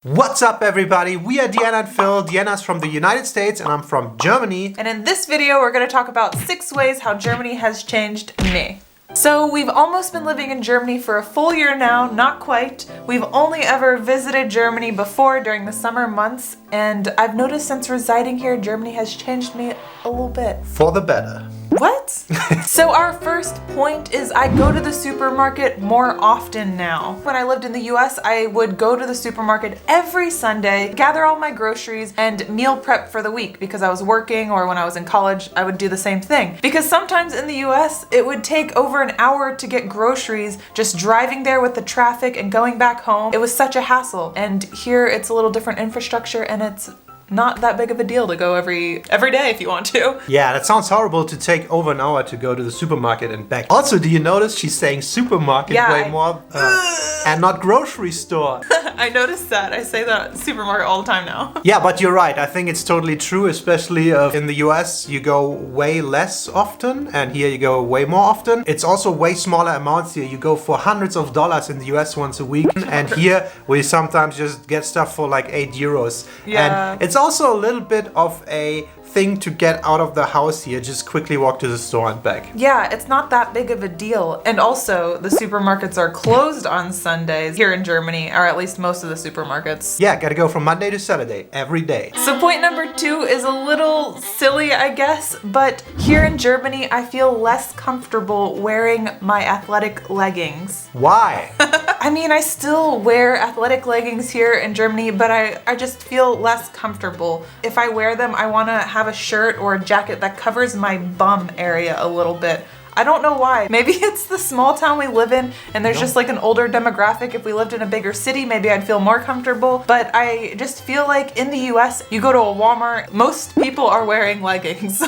What's up everybody? We are Deanna and Phil. Deanna's from the United States and I'm from Germany. And in this video we're going to talk about 6 ways how Germany has changed me. So we've almost been living in Germany for a full year now, not quite. We've only ever visited Germany before during the summer months, and I've noticed since residing here, Germany has changed me a little bit. For the better. What? So our first point is I go to the supermarket more often now. When I lived in the US, I would go to the supermarket every Sunday, gather all my groceries, and meal prep for the week because I was working, or when I was in college, I would do the same thing. Because sometimes in the US, it would take over an hour to get groceries just driving there with the traffic and going back home. It was such a hassle. And here it's a little different infrastructure and it's not that big of a deal to go every day if you want to. Yeah, that sounds horrible to take over an hour to go to the supermarket and back. Also, do you notice she's saying supermarket way more and not grocery store? I noticed that. I say that supermarket all the time now. Yeah, but you're right. I think it's totally true, especially in the US you go way less often and here you go way more often. It's also way smaller amounts here. You go for hundreds of dollars in the US once a week and here we sometimes just get stuff for like €8. Yeah. And it's also a little bit of a thing to get out of the house here, just quickly walk to the store and back. Yeah, it's not that big of a deal. And also, the supermarkets are closed on Sundays here in Germany, or at least most of the supermarkets. Yeah, gotta go from Monday to Saturday, every day. So point number 2 is a little silly, I guess, but here in Germany, I feel less comfortable wearing my athletic leggings. Why? I mean, I still wear athletic leggings here in Germany, but I just feel less comfortable. If I wear them, I want to have a shirt or a jacket that covers my bum area a little bit. I don't know why. Maybe it's the small town we live in and there's just like an older demographic. If we lived in a bigger city, maybe I'd feel more comfortable. But I just feel like in the US, you go to a Walmart, most people are wearing leggings.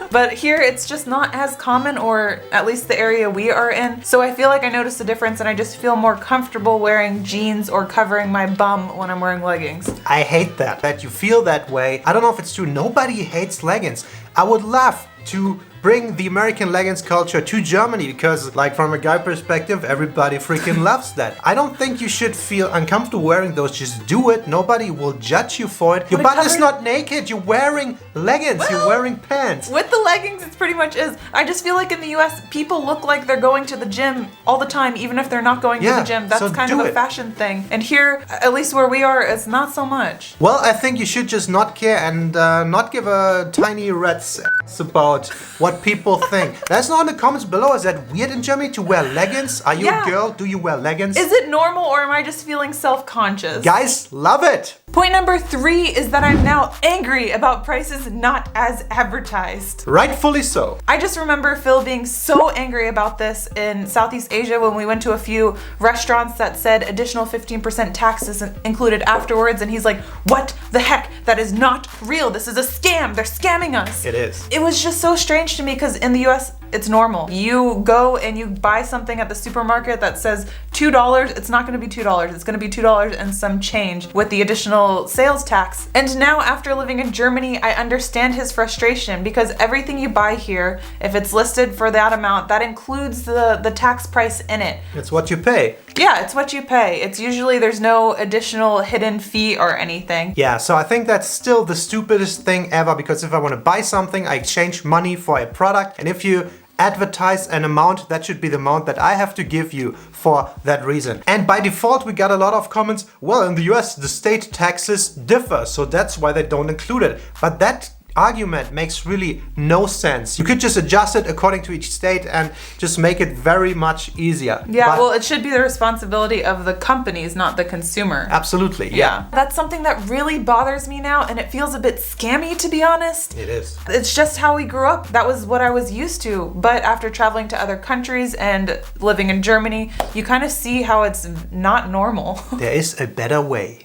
But here it's just not as common, or at least the area we are in. So I feel like I noticed a difference and I just feel more comfortable wearing jeans or covering my bum when I'm wearing leggings. I hate that you feel that way. I don't know if it's true. Nobody hates leggings. I would love to bring the American leggings culture to Germany because, like, from a guy perspective, everybody freaking loves that. I don't think you should feel uncomfortable wearing those. Just do it. Nobody will judge you for it. Your butt is not naked. You're wearing leggings. You're wearing pants. With the leggings, it pretty much is. I just feel like in the US, people look like they're going to the gym all the time, even if they're not going to the gym. That's kind of a fashion thing. And here, at least where we are, it's not so much. Well, I think you should just not care and not give a tiny rat's ass about what people think. Let us know in the comments below. Is that weird in Germany to wear leggings? Are you a girl? Do you wear leggings? Is it normal, or am I just feeling self-conscious? Guys, love it! Point number 3 is that I'm now angry about prices not as advertised. Rightfully so. I just remember Phil being so angry about this in Southeast Asia when we went to a few restaurants that said additional 15% taxes included afterwards, and he's like, what the heck? That is not real. This is a scam. They're scamming us. It is. It was just so strange to me because in the US, it's normal. You go and you buy something at the supermarket that says $2, it's not gonna be $2, it's gonna be $2 and some change with the additional sales tax. And now after living in Germany, I understand his frustration because everything you buy here, if it's listed for that amount, that includes the tax price in it. It's what you pay. Yeah, it's what you pay. It's usually, there's no additional hidden fee or anything. Yeah, so I think that's still the stupidest thing ever, because if I want to buy something, I exchange money for a product, and if you advertise an amount, that should be the amount that I have to give you for that reason. And by default we got a lot of comments, well, in the US the state taxes differ, so that's why they don't include it. But that argument makes really no sense. You could just adjust it according to each state and just make it very much easier. Yeah, well, it should be the responsibility of the companies, not the consumer. Absolutely, yeah. That's something that really bothers me now, and it feels a bit scammy, to be honest. It is. It's just how we grew up. That was what I was used to. But after traveling to other countries and living in Germany, you kind of see how it's not normal. There is a better way.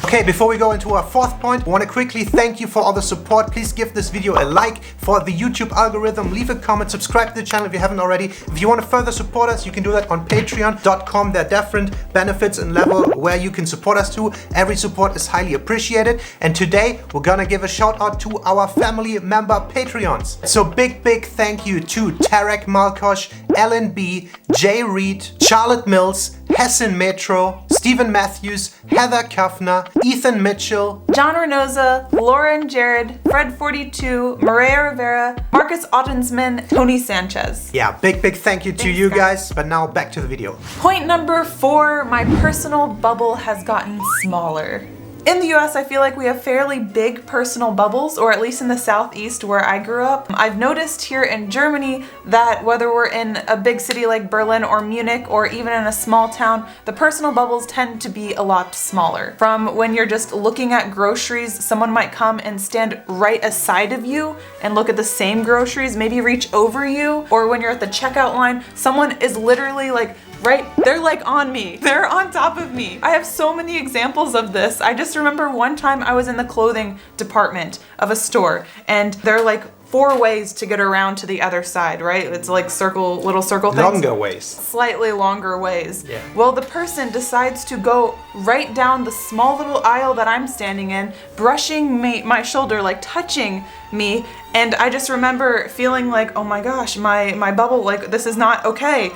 Okay, before we go into our 4th point, I want to quickly thank you for all the support. Please give this video a like for the YouTube algorithm, leave a comment, subscribe to the channel if you haven't already. If you want to further support us, you can do that on patreon.com. There are different benefits and level where you can support us to. Every support is highly appreciated. And today we're gonna give a shout out to our family member Patreons. So big thank you to Tarek Malkosh, Ellen B, Jay Reed, Charlotte Mills, Hessen Metro, Stephen Matthews, Heather Kuffner, Ethan Mitchell, John Renoza, Lauren Jared, Fred42, Maria Rivera, Marcus Ottensman, Tony Sanchez. Yeah, big thank you to you guys. But now back to the video. Point number 4, my personal bubble has gotten smaller. In the US, I feel like we have fairly big personal bubbles, or at least in the southeast where I grew up. I've noticed here in Germany that whether we're in a big city like Berlin or Munich, or even in a small town, the personal bubbles tend to be a lot smaller. From when you're just looking at groceries, someone might come and stand right aside of you and look at the same groceries, maybe reach over you, or when you're at the checkout line, someone is literally like they're like on me. They're on top of me. I have so many examples of this. I just remember one time I was in the clothing department of a store, and they're like 4 ways to get around to the other side, right? It's like little circle things. Longer ways. Slightly longer ways. Yeah. Well, the person decides to go right down the small little aisle that I'm standing in, brushing my shoulder, like touching me, and I just remember feeling like, oh my gosh, my bubble, like this is not okay.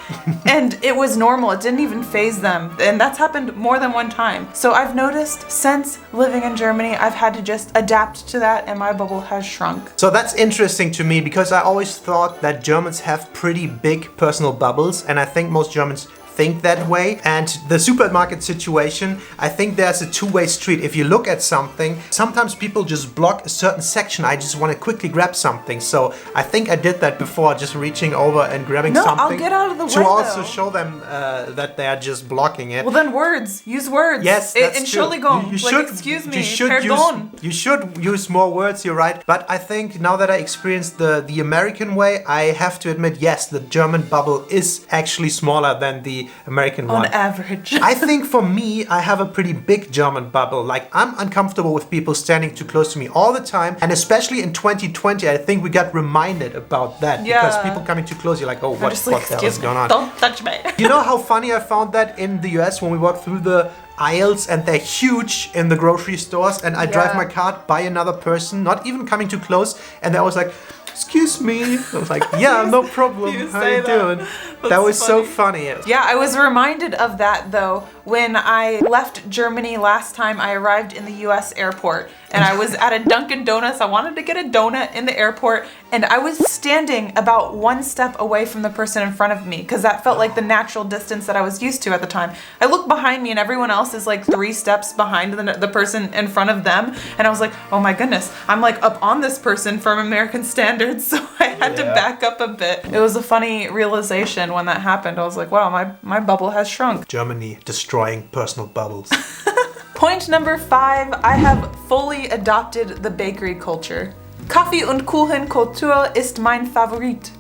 And it was normal, it didn't even faze them, and that's happened more than one time. So I've noticed since living in Germany, I've had to just adapt to that, and my bubble has shrunk. So that's interesting to me, because I always thought that Germans have pretty big personal bubbles, and I think most Germans think that way. And the supermarket situation, I think there's a two-way street. If you look at something, sometimes people just block a certain section. I just want to quickly grab something. So I think I did that before, just reaching over and grabbing something. No, I'll get out of the way, to also though. show them that they are just blocking it. Well, then use words. Yes, that's true. Entschuldigung, You should, excuse me, you should pardon. you should use more words, you're right. But I think now that I experienced the American way, I have to admit, yes, the German bubble is actually smaller than the American one. On average. I think for me, I have a pretty big German bubble. Like, I'm uncomfortable with people standing too close to me all the time. And especially in 2020, I think we got reminded about that. Yeah. Because people coming too close, you're like, oh, what the hell is going on? Don't touch me. You know how funny I found that in the US when we walked through the aisles, and they're huge in the grocery stores, and I drive my cart by another person, not even coming too close, and they're always like, excuse me. I was like, yeah, no problem. How you doing? That was so funny. Yeah, I was reminded of that though when I left Germany last time. I arrived in the US airport, and I was at a Dunkin' Donuts. I wanted to get a donut in the airport, and I was standing about 1 step away from the person in front of me, because that felt like the natural distance that I was used to at the time. I look behind me, and everyone else is like 3 steps behind the person in front of them, and I was like, oh my goodness, I'm like up on this person from American standards, so I had to back up a bit. It was a funny realization when that happened. I was like, wow, my bubble has shrunk. Germany destroying personal bubbles. Point number 5, I have fully adopted the bakery culture. Kaffee- und Kuchen-Kultur ist mein Favorit.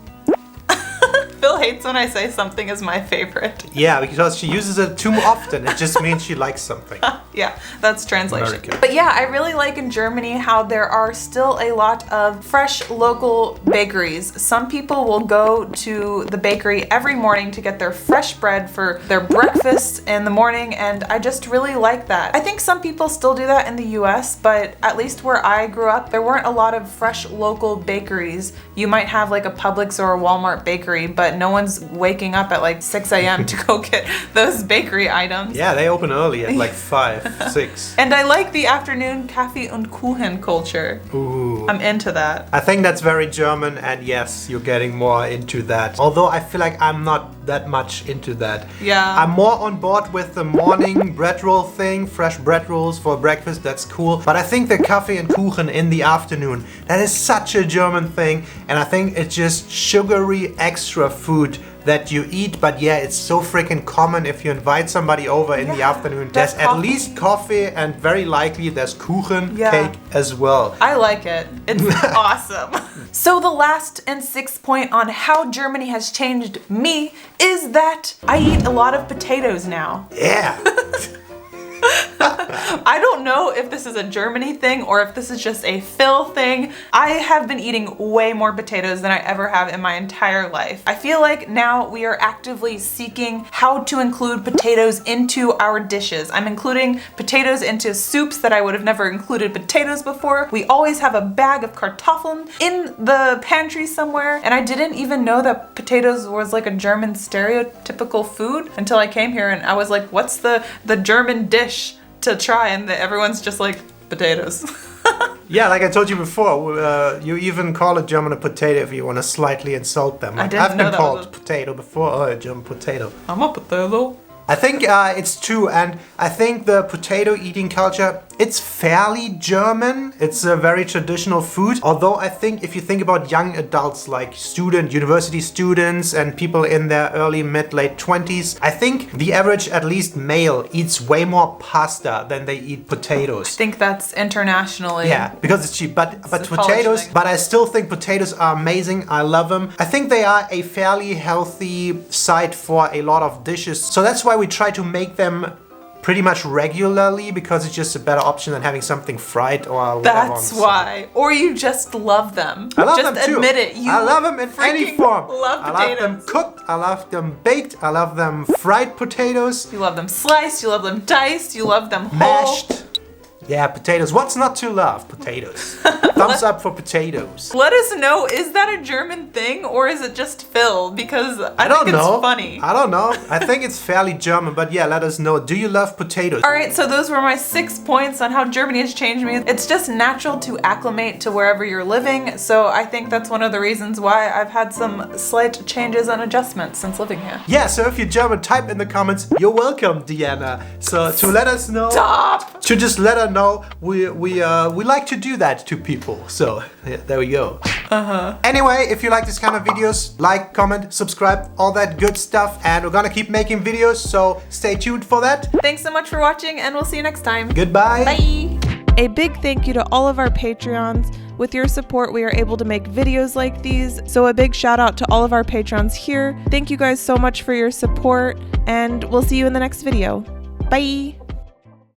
Phil hates when I say something is my favorite. Yeah, because she uses it too often. It just means she likes something. Yeah, that's translation. American. But yeah, I really like in Germany how there are still a lot of fresh local bakeries. Some people will go to the bakery every morning to get their fresh bread for their breakfast in the morning, and I just really like that. I think some people still do that in the US, but at least where I grew up, there weren't a lot of fresh local bakeries. You might have like a Publix or a Walmart bakery, but no one's waking up at like 6 a.m. to go get those bakery items. Yeah, they open early at like 5, 6. And I like the afternoon Kaffee und Kuchen culture. Ooh. I'm into that. I think that's very German, and yes, you're getting more into that. Although I feel like I'm not that much into that. Yeah. I'm more on board with the morning bread roll thing, fresh bread rolls for breakfast, that's cool. But I think the Kaffee and Kuchen in the afternoon, that is such a German thing, and I think it's just sugary extra food that you eat, but yeah, it's so freaking common if you invite somebody over in the afternoon. There's at least coffee, and very likely there's Kuchen cake as well. I like it. It's awesome. So the last and 6th point on how Germany has changed me is that I eat a lot of potatoes now. Yeah. I don't know if this is a Germany thing or if this is just a Phil thing. I have been eating way more potatoes than I ever have in my entire life. I feel like now we are actively seeking how to include potatoes into our dishes. I'm including potatoes into soups that I would have never included potatoes before. We always have a bag of Kartoffeln in the pantry somewhere, and I didn't even know that potatoes was like a German stereotypical food until I came here and I was like, what's the German dish to try? And everyone's just like, potatoes. Yeah, like I told you before, you even call a German a potato if you want to slightly insult them. Like, I've been called potato before. Oh, a German potato. I'm a potato. I think it's true, and I think the potato eating culture, it's fairly German. It's a very traditional food. Although I think if you think about young adults like university students and people in their early, mid, late 20s, I think the average, at least male, eats way more pasta than they eat potatoes. I think that's internationally. Yeah, because it's cheap. But potatoes, but I still think potatoes are amazing. I love them. I think they are a fairly healthy side for a lot of dishes. So that's why we try to make them pretty much regularly, because it's just a better option than having something fried or whatever. That's why. Or you just love them. I love just them too. Admit it. I love them in any form. Love potatoes. I love them cooked. I love them baked. I love them fried potatoes. You love them sliced. You love them diced. You love them whole. Mashed. Yeah, potatoes. What's not to love? Potatoes. Thumbs up for potatoes. Let us know, is that a German thing or is it just Phil? Because I think it's funny. I don't know. I think it's fairly German, but yeah, let us know. Do you love potatoes? Alright, so those were my 6 points on how Germany has changed me. It's just natural to acclimate to wherever you're living, so I think that's one of the reasons why I've had some slight changes and adjustments since living here. Yeah, so if you're German, type in the comments, you're welcome, Deanna. So to let us know. Stop! To just let her know, we like to do that to people. So yeah, there we go. Anyway, if you like this kind of videos, like, comment, subscribe, all that good stuff, and we're gonna keep making videos, so stay tuned for that. Thanks so much for watching, and we'll see you next time. Goodbye. Bye. A big thank you to all of our Patreons. With your support, we are able to make videos like these, so a big shout out to all of our patrons here. Thank you guys so much for your support, and we'll see you in the next video. Bye.